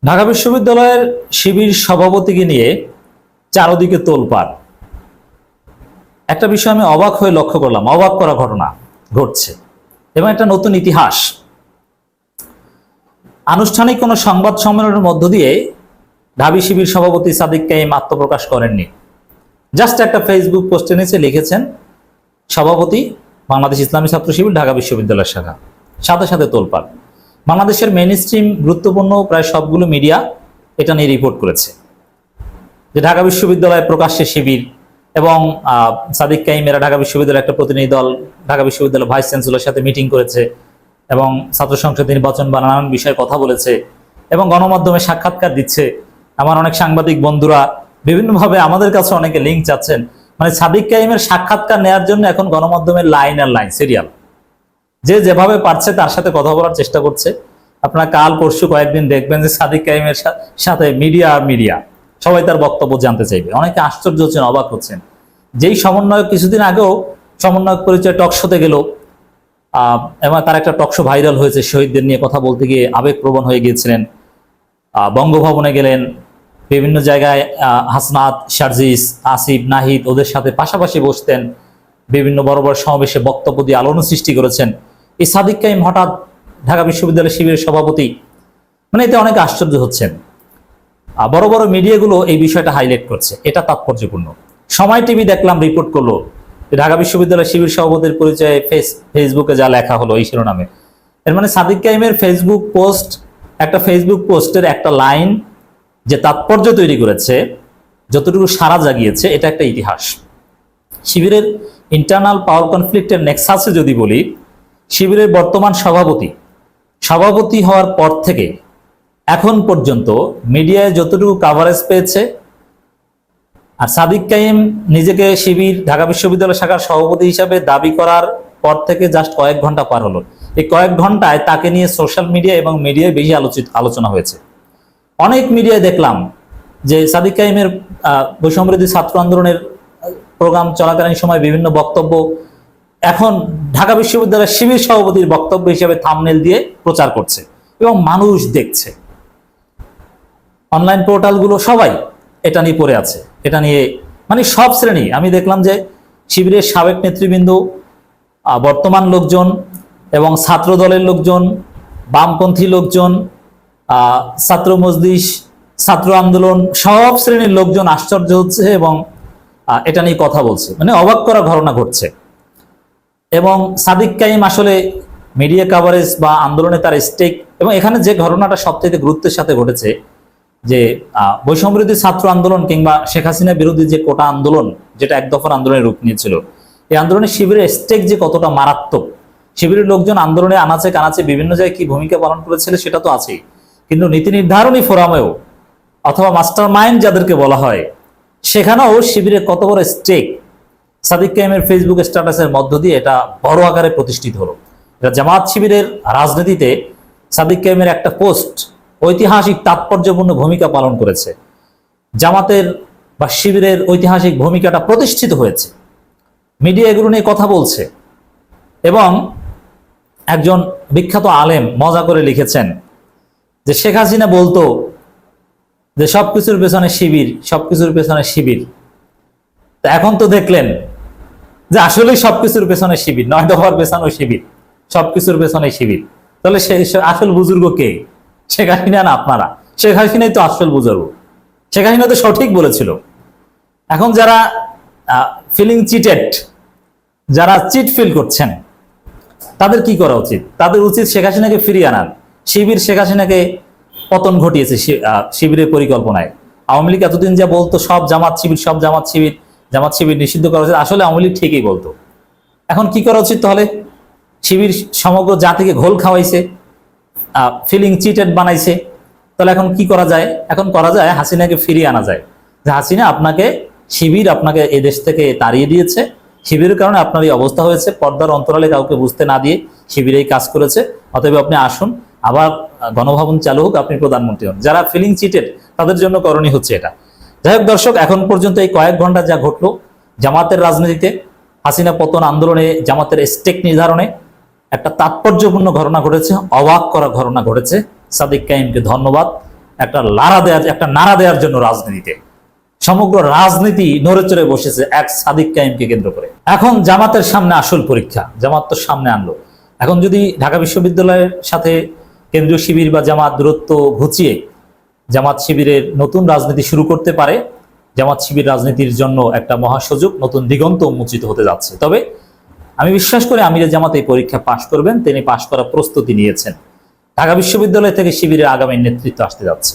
ঢাকা বিশ্ববিদ্যালয়ের শিবির সভাপতিকে নিয়ে চারদিকে তোলপাড়। একটা বিষয় আমি অবাক হয়ে লক্ষ্য করলাম, অবাক করা ঘটনা ঘটছে এবং একটা নতুন ইতিহাস। আনুষ্ঠানিক কোনো সংবাদ সম্মেলনের মধ্য দিয়ে ঢাবি শিবির সভাপতি সাদিক কাইম আত্মপ্রকাশ করেননি। জাস্ট একটা ফেসবুক পোস্টে নিচে লিখেছেন সভাপতি বাংলাদেশ ইসলামী ছাত্র শিবির ঢাকা বিশ্ববিদ্যালয় শাখা। সাথে সাথে তোলপাড়। বাংলাদেশের মেইন স্ট্রিম গুরুত্বপূর্ণ প্রায় সবগুলো মিডিয়া এটা নিয়ে রিপোর্ট করেছে যে ঢাকা বিশ্ববিদ্যালয় প্রকাশ্যে শিবির এবং সাদিক কাইমেরা ঢাকা বিশ্ববিদ্যালয়ের একটা প্রতিনিধি দল ঢাকা বিশ্ববিদ্যালয় ভাইস চ্যান্সেলরের সাথে মিটিং করেছে এবং ছাত্র সংসদ নির্বাচন বা নানান বিষয়ে কথা বলেছে এবং গণমাধ্যমে সাক্ষাৎকার দিচ্ছে। আমার অনেক সাংবাদিক বন্ধুরা বিভিন্নভাবে আমাদের কাছে অনেকে লিঙ্ক চাচ্ছেন, মানে সাদিক কাইমের সাক্ষাৎকার নেওয়ার জন্য এখন গণমাধ্যমের লাইন আর লাইন সিরিয়াল, যে যেভাবে পারছে তার সাথে কথা বলার চেষ্টা করছে। আপনারা কাল পরশু কয়েকদিন দেখবেন যে সাদিক কাইমের সাথে মিডিয়া সবাই তার বক্তব্য জানতে চাইবে। অনেকে আশ্চর্য হচ্ছেন, অবাক হচ্ছেন। যেই সমন্বয়ক কিছুদিন আগেও সমন্বয়ক পরিচয় টকশোতে গেল এবং তার একটা টকশো ভাইরাল হয়েছে, শহীদদের নিয়ে কথা বলতে গিয়ে আবেগপ্রবণ হয়ে গিয়েছিলেন। বঙ্গভবনে গেলেন, বিভিন্ন জায়গায় হাসনাত, শারজিস, আসিফ, নাহিদ ওদের সাথে পাশাপাশি বসতেন, বিভিন্ন বড় বড় সমাবেশে বক্তব্য দিয়ে আলোড়ন সৃষ্টি করেছেন। এই সাদিক কাইম হঠাৎ ঢাকা বিশ্ববিদ্যালয় শিবিরের সভাপতি, মানে এতে অনেকে আশ্চর্য হচ্ছেন। বড় বড় মিডিয়াগুলো এই বিষয়টা হাইলাইট করছে, এটা তাৎপর্যপূর্ণ। সময় টিভি দেখলাম রিপোর্ট করলো ঢাকা বিশ্ববিদ্যালয় শিবির সভাপতির পরিচয়ে ফেসবুকে যা লেখা হলো এই শিরোনামে, এর মানে সাদিক কাইমের ফেসবুক পোস্টের একটা লাইন যে তাৎপর্য তৈরি করেছে, যতটুকু সাড়া জাগিয়েছে, এটা একটা ইতিহাস। শিবিরের ইন্টারনাল পাওয়ার কনফ্লিক্টের নেক্সাসে যদি বলি, শিবিরের বর্তমান সভাপতি হওয়ার পর থেকে এখন পর্যন্ত মিডিয়ায় যতটুকু কাভারেজ পেয়েছে, আর সাদিক কাইম নিজেকে শিবির ঢাকা বিশ্ববিদ্যালয় শাখার সভাপতি হিসাবে দাবি করার পর থেকে জাস্ট কয়েক ঘন্টা পার হলো। এই কয়েক ঘন্টায় তাকে নিয়ে সোশ্যাল মিডিয়া এবং মিডিয়ায় বেশি আলোচনা হয়েছে। অনেক মিডিয়ায় দেখলাম যে সাদিক কাইমের বৈষম্যবিরোধী ছাত্র আন্দোলনের প্রোগ্রাম চলাকালীন সময় বিভিন্ন বক্তব্য এখন ঢাকা বিশ্ববিদ্যালয়ের শিবির সভাপতির বক্তব্য হিসেবে থাম্বনেল দিয়ে প্রচার করছে এবং মানুষ দেখছে। অনলাইন পোর্টালগুলো সবাই এটা নিয়ে পড়ে আছে, এটা নিয়ে মানে সব শ্রেণী। আমি দেখলাম যে শিবিরের সাবেক নেতৃবৃন্দ, বর্তমান লোকজন এবং ছাত্র দলের লোকজন, বামপন্থী লোকজন, ছাত্র মজলিস, ছাত্র আন্দোলন, সব শ্রেণীর লোকজন আশ্চর্য হচ্ছে এবং এটা নিয়ে কথা বলছে। মানে অবাক করা ঘটনা ঘটছে। এবং সাদিক কাইম আসলে মিডিয়া কাভারেজ বা আন্দোলনে তার স্টেক, এবং এখানে যে ঘটনাটা সবথেকে গুরুত্বের সাথে ঘটেছে যে বৈষম্যবিরোধী ছাত্র আন্দোলন কিংবা শেখ হাসিনা বিরোধী যে কোটা আন্দোলন, যেটা এক দফার আন্দোলনের রূপ নিয়েছিল, এই আন্দোলনে শিবিরের স্টেক যে কতটা মারাত্মক, শিবিরের লোকজন আন্দোলনে আনাচে কানাচে বিভিন্ন জায়গায় কি ভূমিকা পালন করেছিল সেটা তো আছেই, কিন্তু নীতি নির্ধারণী ফোরামেও অথবা মাস্টার মাইন্ড যাদেরকে বলা হয়, সেখানেও শিবিরের কত বড় স্টেক সাদিক কাইমের ফেসবুক স্ট্যাটাসের মধ্য দিয়ে এটা বড় আকারে প্রতিষ্ঠিত হলো। এটা জামাত শিবিরের রাজনীতিতে সাদিক কাইমের একটা পোস্ট ঐতিহাসিক তাৎপর্যপূর্ণ ভূমিকা পালন করেছে। জামাতের বা শিবিরের ঐতিহাসিক ভূমিকাটা প্রতিষ্ঠিত হয়েছে, মিডিয়া এগুলো নিয়ে কথা বলছে। এবং একজন বিখ্যাত আলেম মজা করে লিখেছেন যে শেখ হাসিনা বলতো যে সবকিছুর পেছনে শিবির, তা এখন তো দেখলেন যে আসলেই সবকিছুর পেছনে শিবির, 9 দফার পেছনেও শিবির, সবকিছুর পেছনে শিবির। তাহলে আসল বুজুর্গ কে? শেখ হাসিনা না আপনারা? শেখ হাসিনাই তো আসল বুজুর্গ। শেখ হাসিনা তো সঠিক বলেছিল। এখন যারা ফিলিং চিটেড, যারা চিট ফিল করছেন, তাদের কি করা উচিত? তাদের উচিত শেখ হাসিনাকে ফিরিয়ে আনার। শিবির শেখ হাসিনাকে পতন ঘটিয়েছে শিবিরের পরিকল্পনায়। আওয়ামী লীগ এতদিন যা বলতো সব জামাত শিবির নিষিদ্ধ করা উচিত, আসলে আওয়ামী লীগ ঠিকই বলতো। এখন কি করা উচিত তাহলে? শিবির সমগ্র জাতিকে ঘোল খাওয়াইছে, ফিলিং চিটেড বানাইছে। তাহলে এখন কি করা যায়? এখন করা যায় হাসিনাকে ফিরিয়ে আনা যায়, যে হাসিনা শিবির আপনাকে এই দেশ থেকে তাড়িয়ে দিয়েছে, শিবিরের কারণে আপনার এই অবস্থা হয়েছে, পর্দার অন্তরালে কাউকে বুঝতে না দিয়ে শিবিরেই কাজ করেছে, অতএব আপনি আসুন, আবার গণভবন চালু হোক, আপনি প্রধানমন্ত্রী হন। যারা ফিলিং চিটেড তাদের জন্য করণীয় হচ্ছে এটা। যাই হোক দর্শক, এখন পর্যন্ত এই কয়েক ঘন্টা যা ঘটলো জামাতের রাজনীতিতে, হাসিনা পতন আন্দোলনে জামাতের স্টেক নির্ধারণে একটা তাৎপর্যপূর্ণ ঘটনা ঘটেছে, অবাক করা ঘটনা ঘটেছে। সাদিক কাইমকে ধন্যবাদ একটা নাড়া দেওয়ার জন্য রাজনীতিতে সমগ্র রাজনীতি নড়ে চড়ে বসেছে এক সাদিক কায়েমকে কেন্দ্র করে। এখন জামাতের সামনে আসল পরীক্ষা, জামাত তো সামনে আনলো। এখন যদি ঢাকা বিশ্ববিদ্যালয়ের সাথে কেন্দ্রীয় শিবির বা জামাত দূরত্ব ঘুচিয়ে জামাত শিবিরের নতুন রাজনীতি শুরু করতে পারে, জামাত শিবির রাজনীতির জন্য একটা মহাসুযোগ, নতুন দিগন্ত উন্মোচিত হতে যাচ্ছে। তবে আমি বিশ্বাস করি আমিরে জামাত এই পরীক্ষা পাশ করবেন, তিনি পাশ করার প্রস্তুতি নিয়েছেন। ঢাকা বিশ্ববিদ্যালয় থেকে শিবিরের আগামী নেতৃত্ব আসতে যাচ্ছে।